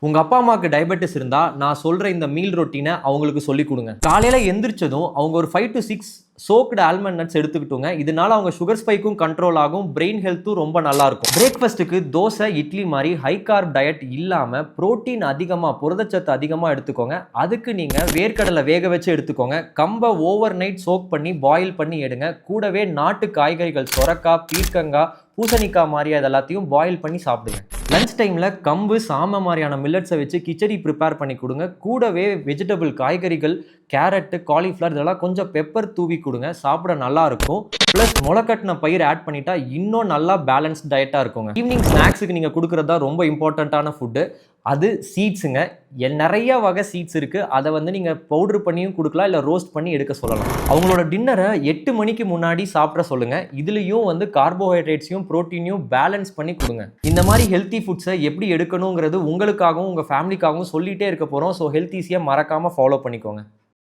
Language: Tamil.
உங்க அப்பா அம்மாவுக்கு டயபெட்டிஸ் இருந்தா நான் சொல்ற இந்த மீல் ரொட்டீனை அவங்களுக்கு சொல்லி கொடுங்க. காலையில எந்திரிச்சதும் அவங்க ஒரு 5 to 6 சோக்டு ஆல்மண்ட் நட்ஸ் எடுத்துக்கிட்டுங்க. இதனால அவங்க சுகர் ஸ்பைக்கும் கண்ட்ரோல் ஆகும், பிரெயின் ஹெல்த்தும் ரொம்ப நல்லா இருக்கும். பிரேக்ஃபாஸ்ட்டுக்கு தோசை, இட்லி மாதிரி ஹை கார்ப் டயட் இல்லாம புரோட்டீன் அதிகமா, புரதச்சத்து அதிகமா எடுத்துக்கோங்க. அதுக்கு நீங்க வேர்க்கடலை வேக வச்சு எடுத்துக்கோங்க. கம்பை ஓவர் நைட் சோக் பண்ணி பாயில் பண்ணி எடுங்க. கூடவே நாட்டு காய்கறிகள் சொரக்காய், பீர்க்கங்காய், பூசணிக்காய் மாதிரி அது எல்லாத்தையும் பாயில் பண்ணி சாப்பிடுங்க. லஞ்ச் டைமில் கம்பு, சாமை மாதிரியான மில்லட்ஸை வச்சு கிச்சடி ப்ரிப்பேர் பண்ணி கொடுங்க. கூடவே வெஜிடபிள் காய்கறிகள், கேரட்டு, காலிஃப்ளவர் இதெல்லாம் கொஞ்சம் பெப்பர் தூவி கொடுங்க. சாப்பிட நல்லா இருக்கும். ப்ளஸ் முளைக்கட்டின பயிர் ஆட் பண்ணிட்டா இன்னும் நல்லா பேலன்ஸ்ட் டயட்டாக இருக்குங்க. ஈவினிங் ஸ்நாக்ஸுக்கு நீங்கள் கொடுக்குறது தான் ரொம்ப இம்பார்ட்டண்ட்டான ஃபுட்டு. அது சீட்ஸுங்க. நிறைய வகை சீட்ஸ் இருக்குது. அதை நீங்கள் பவுட்ரு பண்ணியும் கொடுக்கலாம், இல்லை ரோஸ்ட் பண்ணி எடுக்க சொல்லலாம். அவங்களோட டின்னரை 8 மணிக்கு முன்னாடி சாப்பிட சொல்லுங்கள். இதுலேயும் கார்போஹைட்ரேட்ஸையும் ப்ரோட்டீனையும் பேலன்ஸ் பண்ணி கொடுங்க. இந்த மாதிரி ஹெல்த்தி ஃபுட்ஸை எப்படி எடுக்கணுங்கிறது உங்களுக்காகவும் உங்கள் ஃபேமிலிக்காகவும் சொல்லிகிட்டே இருக்க போகிறோம். ஸோ ஹெல்த் ஈஸியாக மறக்காமல் ஃபாலோ பண்ணிக்கோங்க.